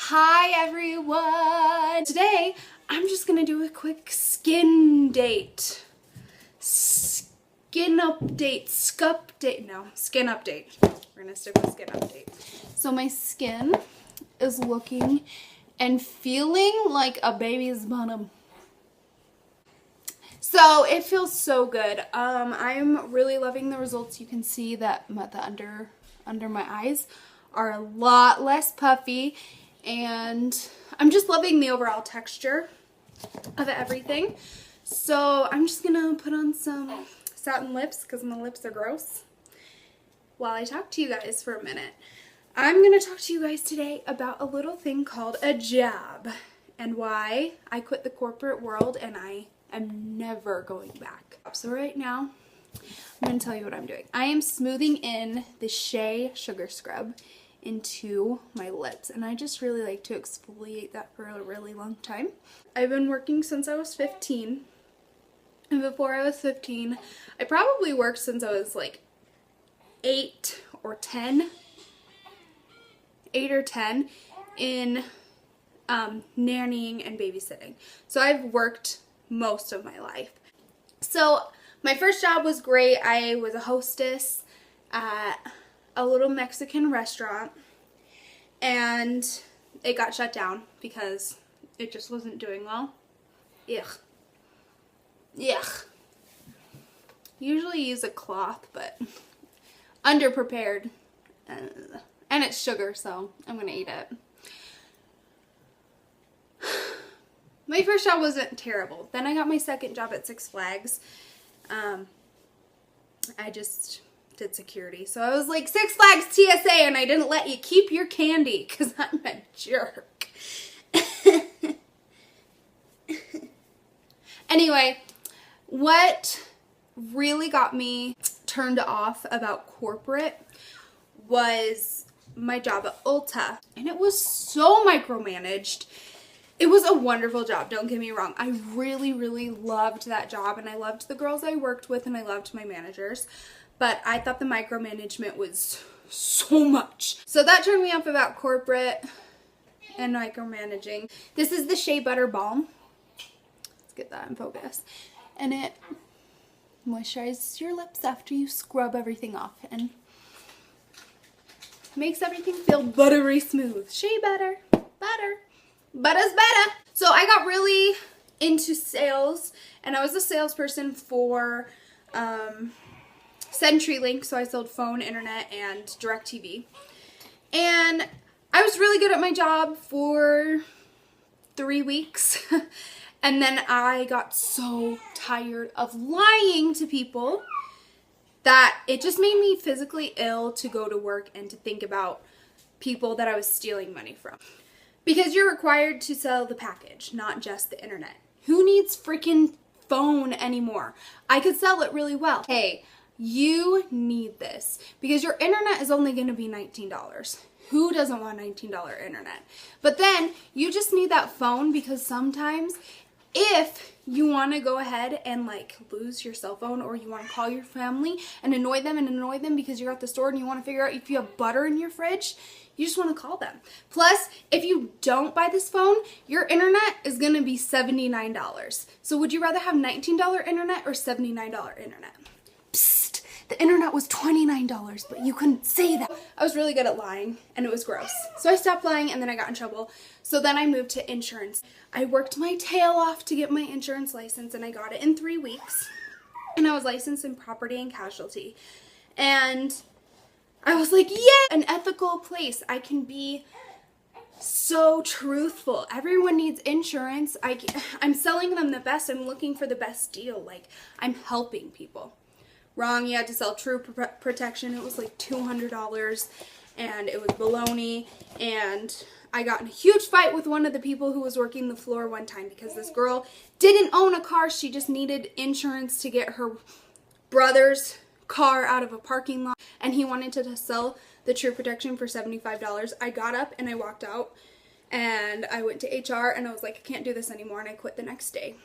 Hi everyone! Today I'm just gonna do a quick skin update. Skin update. We're gonna stick with skin update. So my skin is looking and feeling like a baby's bottom. So it feels so good. I'm really loving the results. You can see that the under my eyes are a lot less puffy, and I'm just loving the overall texture of everything. So I'm just gonna put on some satin lips because my lips are gross while I talk to you guys for a minute. I'm gonna talk to you guys today about a little thing called a job and why I quit the corporate world and I am never going back. So right now, I'm going to tell you what I'm doing. I am smoothing in the Shea Sugar Scrub into my lips, and I just really like to exfoliate that for a really long time. I've been working since I was 15, and before I was 15, I probably worked since I was like 8 or 10 in nannying and babysitting. So I've worked most of my life. So my first job was great. I was a hostess at a little Mexican restaurant, and it got shut down because it just wasn't doing well. Ugh. Usually use a cloth, but underprepared. And it's sugar, so I'm gonna eat it. My first job wasn't terrible. Then I got my second job at Six Flags. I just did security. So I was like, Six Flags TSA, and I didn't let you keep your candy because I'm a jerk. Anyway, what really got me turned off about corporate was my job at Ulta. And it was so micromanaged. It was a wonderful job, don't get me wrong. I really, really loved that job, and I loved the girls I worked with, and I loved my managers. But I thought the micromanagement was so much. So that turned me off about corporate and micromanaging. This is the Shea Butter Balm. Let's get that in focus. And it moisturizes your lips after you scrub everything off and makes everything feel buttery smooth. Shea butter. Butter's better. So I got really into sales, and I was a salesperson for CenturyLink, so I sold phone, internet, and DirecTV. And I was really good at my job for 3 weeks, and then I got so tired of lying to people that it just made me physically ill to go to work and to think about people that I was stealing money from. Because you're required to sell the package, not just the internet. Who needs freaking phone anymore? I could sell it really well. Hey, you need this because your internet is only going to be $19. Who doesn't want $19 internet? But then you just need that phone because sometimes if you want to go ahead and like lose your cell phone, or you want to call your family and annoy them because you're at the store and you want to figure out if you have butter in your fridge, you just want to call them. Plus, if you don't buy this phone, your internet is going to be $79. So would you rather have $19 internet or $79 internet? Psst, the internet was $29, but you couldn't say that. I was really good at lying, and it was gross. So I stopped lying, and then I got in trouble. So then I moved to insurance. I worked my tail off to get my insurance license, and I got it in 3 weeks. And I was licensed in property and casualty. And I was like, yeah, an ethical place. I can be so truthful. Everyone needs insurance. I'm selling them the best. I'm looking for the best deal. Like, I'm helping people. Wrong, you had to sell True Protection. It was like $200, and it was baloney. And I got in a huge fight with one of the people who was working the floor one time because this girl didn't own a car. She just needed insurance to get her brother's car out of a parking lot, and he wanted to sell the True Protection for $75. I got up and I walked out, and I went to HR, and I was like, I can't do this anymore, and I quit the next day.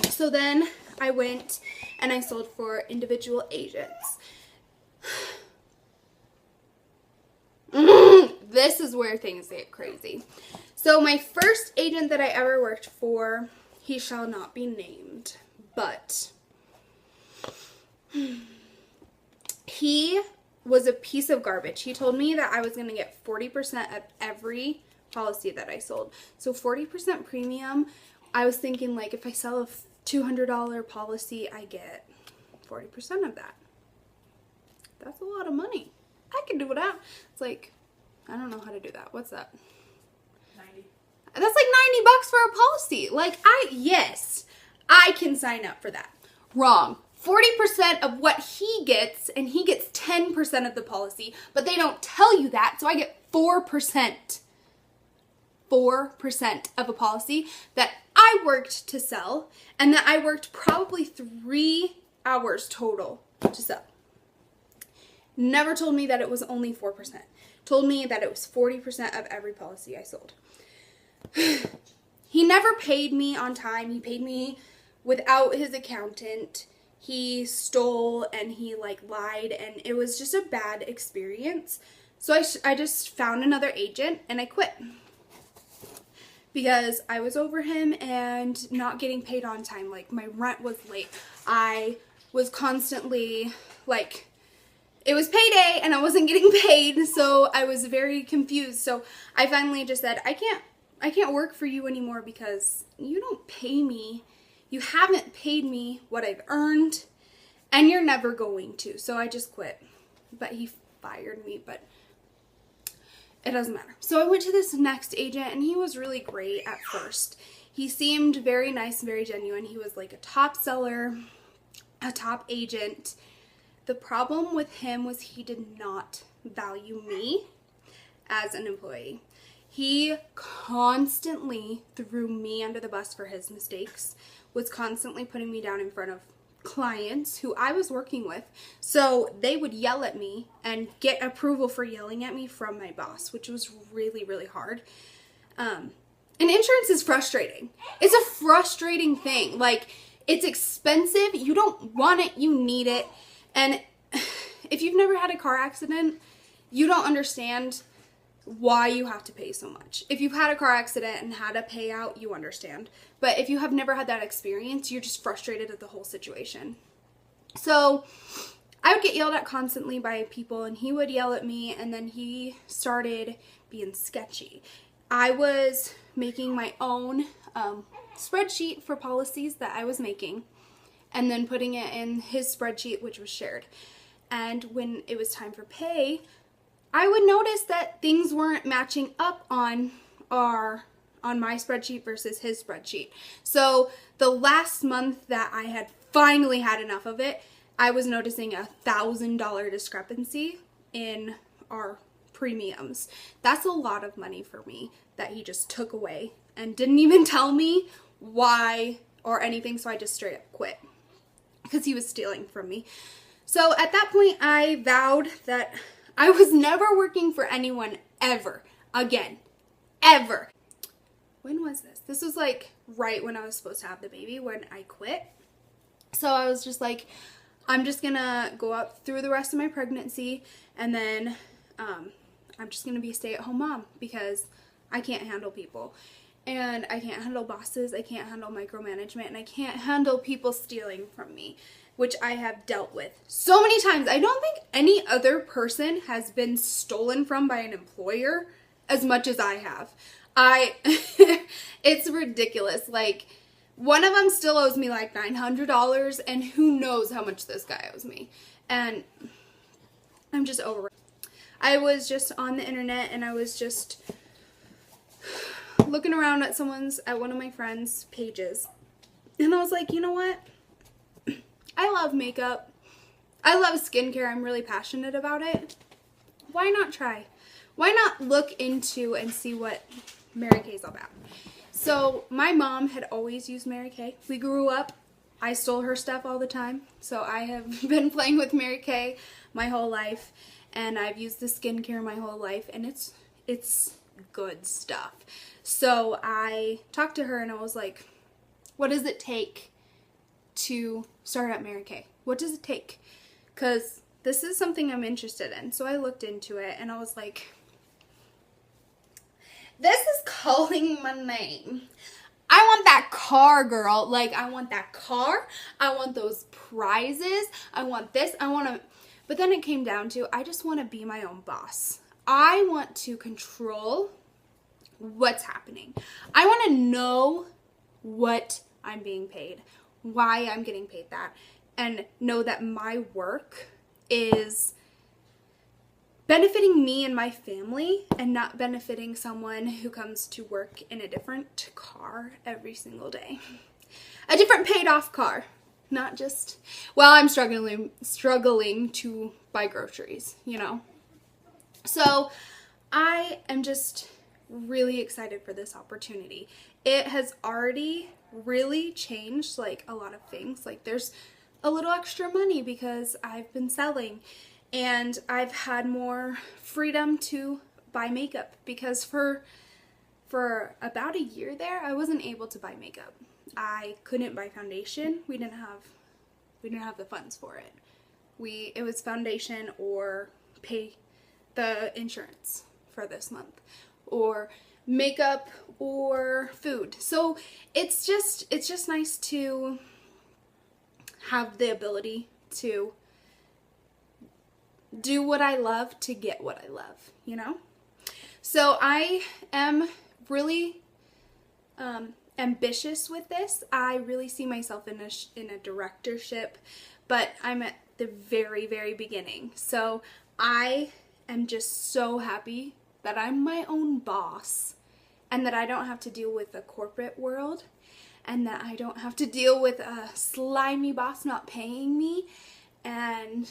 So then I went and I sold for individual agents. this is where things get crazy. So my first agent that I ever worked for, he shall not be named, but he was a piece of garbage. He told me that I was going to get 40% of every policy that I sold. So 40% premium, I was thinking like if I sell a $200 policy, I get 40% of that. That's a lot of money. I can do that. It's like, I don't know how to do that. What's that? 90. That's like $90 for a policy. Like, yes, I can sign up for that. Wrong. 40% of what he gets, and he gets 10% of the policy, but they don't tell you that, so I get 4%. 4% of a policy that I worked to sell, and that I worked probably 3 hours total to sell. Never told me that it was only 4%. Told me that it was 40% of every policy I sold. He never paid me on time. He paid me without his accountant. He stole and he like lied, and it was just a bad experience. So I just found another agent and I quit because I was over him and not getting paid on time. Like, my rent was late. I was constantly like, it was payday and I wasn't getting paid, so I was very confused. So I finally just said, I can't work for you anymore because you don't pay me. You haven't paid me what I've earned, and you're never going to. So I just quit. But he fired me, but it doesn't matter. So I went to this next agent, and he was really great at first. He seemed very nice, very genuine. He was like a top seller, a top agent. The problem with him was he did not value me as an employee. He constantly threw me under the bus for his mistakes, was constantly putting me down in front of clients who I was working with. So they would yell at me and get approval for yelling at me from my boss, which was really, really hard. And insurance is frustrating. It's a frustrating thing. Like, it's expensive. You don't want it. You need it. And if you've never had a car accident, you don't understand why you have to pay so much. If you've had a car accident and had a payout, you understand. But if you have never had that experience, you're just frustrated at the whole situation. So I would get yelled at constantly by people, and he would yell at me, and then he started being sketchy. I was making my own spreadsheet for policies that I was making, and then putting it in his spreadsheet, which was shared. And when it was time for pay, I would notice that things weren't matching up on my spreadsheet versus his spreadsheet. So the last month that I had finally had enough of it, I was noticing a $1,000 discrepancy in our premiums. That's a lot of money for me that he just took away and didn't even tell me why or anything, so I just straight up quit because he was stealing from me. So at that point, I vowed that I was never working for anyone ever again. Ever. When was this? This was like right when I was supposed to have the baby when I quit. So I was just like, I'm just gonna go out through the rest of my pregnancy, and then I'm just gonna be a stay-at-home mom because I can't handle people. And I can't handle bosses, I can't handle micromanagement, and I can't handle people stealing from me, which I have dealt with so many times. I don't think any other person has been stolen from by an employer as much as I have. It's ridiculous. Like, one of them still owes me like $900, and who knows how much this guy owes me. And I'm just over it. I was just on the internet, and I was just looking around at one of my friends' pages, and I was like, you know what? I love makeup. I love skincare. I'm really passionate about it. Why not try? Why not look into and see what Mary Kay's all about? So my mom had always used Mary Kay. We grew up. I stole her stuff all the time. So I have been playing with Mary Kay my whole life, and I've used the skincare my whole life, and it's good stuff. So I talked to her, and I was like, what does it take to start at Mary Kay? What does it take? Because this is something I'm interested in. So I looked into it, and I was like, This is calling my name. I want that car, girl. Like, I want that car. I want those prizes. I want this. I want to... But then it came down to, I just want to be my own boss. I want to control what's happening. I want to know what I'm being paid, why I'm getting paid that, and know that my work is benefiting me and my family and not benefiting someone who comes to work in a different car every single day. A different paid off car. Not just, well, I'm struggling to buy groceries, you know. So I am just really excited for this opportunity. It has already really changed like a lot of things. Like there's a little extra money because I've been selling, and I've had more freedom to buy makeup because for about a year there I wasn't able to buy makeup. I couldn't buy foundation. We didn't have the funds for it. It was foundation or pay the insurance for this month, or makeup or food. So it's just nice to have the ability to do what I love to get what I love, you know? So I am really ambitious with this. I really see myself in a directorship, but I'm at the very, very beginning. So I am just so happy that I'm my own boss and that I don't have to deal with the corporate world and that I don't have to deal with a slimy boss not paying me, and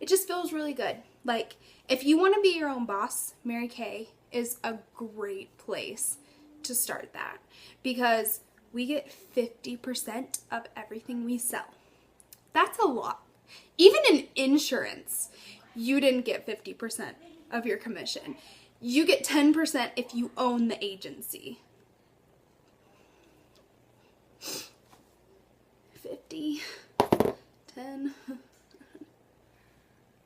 it just feels really good. Like, if you want to be your own boss, Mary Kay is a great place to start that, because we get 50% of everything we sell. That's a lot. Even in insurance, you didn't get 50% of your commission. You get 10% if you own the agency. 50, 10.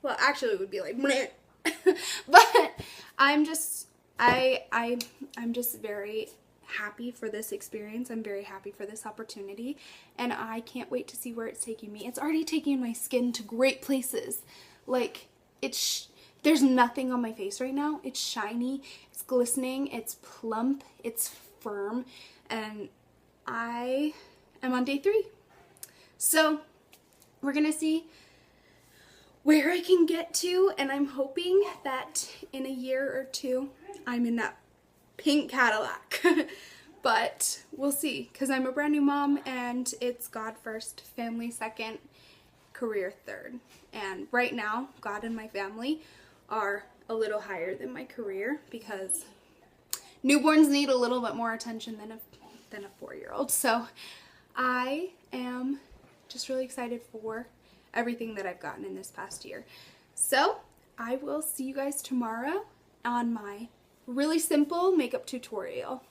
Well, actually it would be like but I'm just very happy for this experience. I'm very happy for this opportunity, and I can't wait to see where it's taking me. It's already taking my skin to great places. Like, there's nothing on my face right now. It's shiny, it's glistening, it's plump, it's firm, and I am on day 3. So we're gonna see where I can get to, and I'm hoping that in a year or 2 I'm in that pink Cadillac. But we'll see, because I'm a brand new mom, and it's God first, family second, career third. And right now, God and my family are a little higher than my career, because newborns need a little bit more attention than a 4-year-old. So I am just really excited for everything that I've gotten in this past year. So I will see you guys tomorrow on my really simple makeup tutorial.